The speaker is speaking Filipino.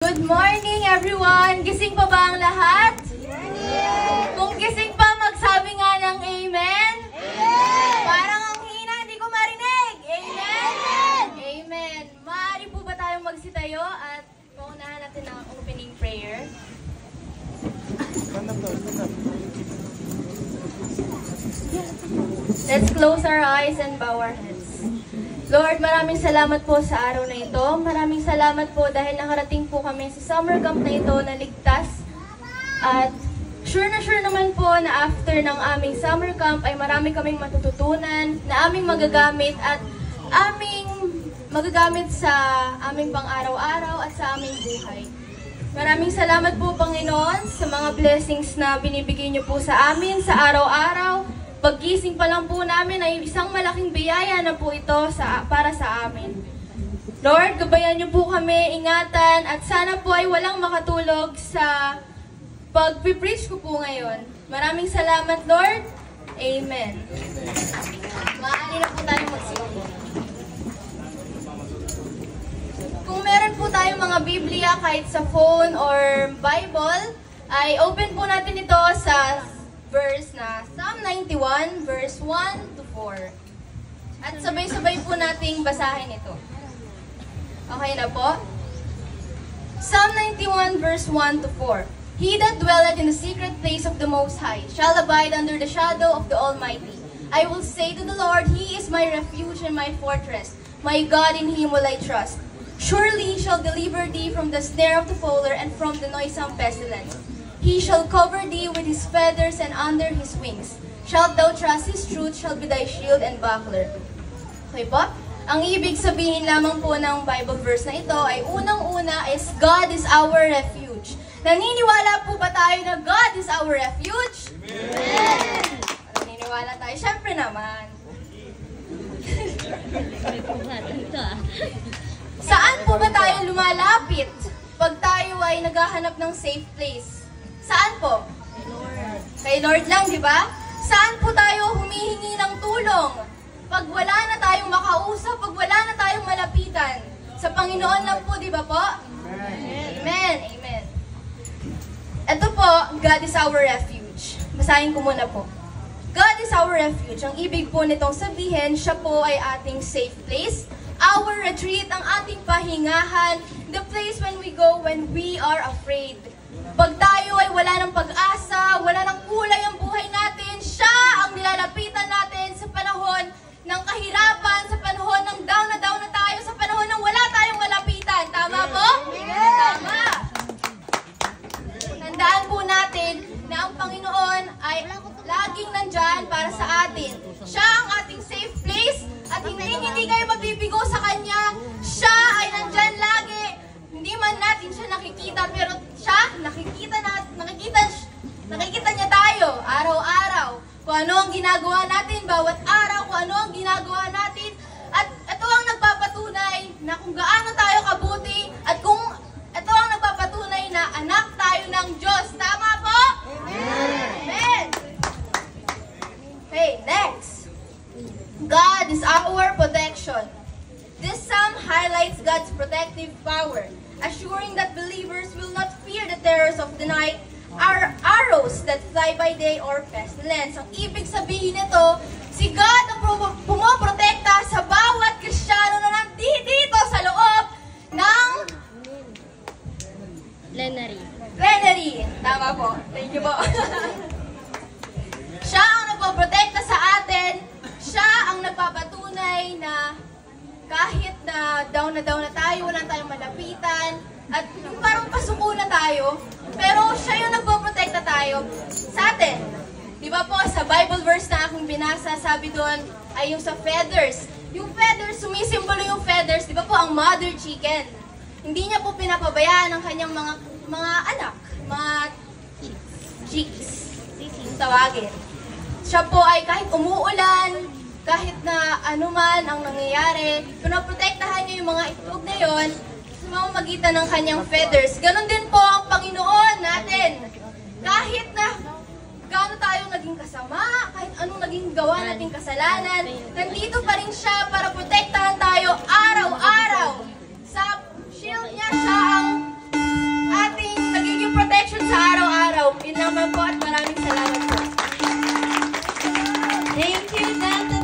Good morning, everyone! Gising pa ba ang lahat? Kung gising pa, magsabi nga ng amen? Parang ang hina, hindi ko marinig! Amen! Amen! Maaari po ba tayong magsitayo at paunahan natin ang opening prayer? Let's close our eyes and bow our heads. Lord, maraming salamat po sa araw na ito. Maraming salamat po dahil nakarating po kami sa summer camp na ito na ligtas. At sure naman po na after ng aming summer camp ay marami kaming matututunan na aming magagamit at aming magagamit sa aming pang-araw-araw at sa aming buhay. Maraming salamat po, Panginoon, sa mga blessings na binibigay niyo po sa amin sa araw-araw. Paggising pa lang po namin ay isang malaking biyaya na po ito para sa amin. Lord, gabayan niyo po kami, ingatan, at sana po ay walang makatulog sa pag-preach ko po ngayon. Maraming salamat, Lord. Amen. Maaari na po tayo magsimula. Kung meron po tayong mga Biblia kahit sa phone or Bible, ay open po natin ito sa verse na Psalm 91, verse 1 to 4. At sabay-sabay po nating basahin ito. Okay na po? Psalm 91, verse 1 to 4. He that dwelleth in the secret place of the Most High shall abide under the shadow of the Almighty. I will say to the Lord, He is my refuge and my fortress. My God, in Him will I trust. Surely He shall deliver thee from the snare of the fowler and from the noisome pestilence. He shall cover thee with his feathers, and under his wings shalt thou trust. His truth shall be thy shield and buckler. Okay po? Ang ibig sabihin lamang po ng Bible verse na ito ay unang-una is God is our refuge. Naniniwala po ba tayo na God is our refuge? Amen! Naniniwala tayo? Siyempre naman. Saan po ba tayo lumalapit pag tayo ay naghahanap ng safe place? Saan po? Kay Lord. Kay Lord lang, di ba? Saan po tayo humihingi ng tulong? Pag wala na tayong makausap, pag wala na tayong malapitan. Sa Panginoon lang po, di ba po? Amen. Amen. Amen. Ito po, God is our refuge. Basahin ko muna po. God is our refuge. Ang ibig po nitong sabihin, siya po ay ating safe place. Our retreat, ang ating pahingahan. The place when we go when we are afraid. Pag tayo ay wala ng pag-asa, wala ng kulay ang buhay natin, siya ang nilalapitan natin sa panahon ng kahirapan, sa panahon ng down na tayo, sa panahon ng wala tayong malapitan. Tama po? Yes. Tama. Tandaan po natin na ang Panginoon ay laging nandyan para sa atin. Siya ang ating safe place at hindi kayo mabibigo sa Kanya. Siya ay nandyan lagi. Hindi man natin siya nakikita, pero siya, nakikita niya tayo, araw-araw. Kung ano ang ginagawa natin, bawat araw, kung ano ang ginagawa natin. At ito ang nagpapatunay na kung gaano tayo kabuti, at kung ito ang nagpapatunay na anak tayo ng Diyos. Tama po? Amen! Amen! Okay, next. God is our protection. This psalm highlights God's protective power, assuring that believers will not fear the terrors of the night, arrows that fly by day, or pestilence. Ang ibig sabihin nito, si God ang pumoprotekta sa bawat Kristiyano na nandito sa loob ng plenary. Tama po. Thank you po. Siya ang nagpoprotekta sa atin. Siya ang nagpapatunay na kahit na down na tayo, wala tayong malapitan, at parang pasuko na tayo, pero siya yung nagpoprotekta tayo sa atin. Di ba po, sa Bible verse na akong binasa, sabi doon ay yung sa feathers. Yung feathers, sumisimbolo yung feathers, di ba po, ang mother chicken. Hindi niya po pinapabayaan ang kanyang mga anak, mga chicks, tawagin. Siya po ay kahit umuulan, kahit na anuman ang nangyayari, pinoprotektahan niya yung mga itlog na yon sa pamamagitan ng kanyang feathers. Ganon din po ang Panginoon natin. Kahit na gaano tayong naging kasama, kahit anong naging gawa nating kasalanan, nandito pa rin siya para protektahan tayo araw-araw. Sa shield niya, siya ang naman po at maraming salamat po. Thank you, Tante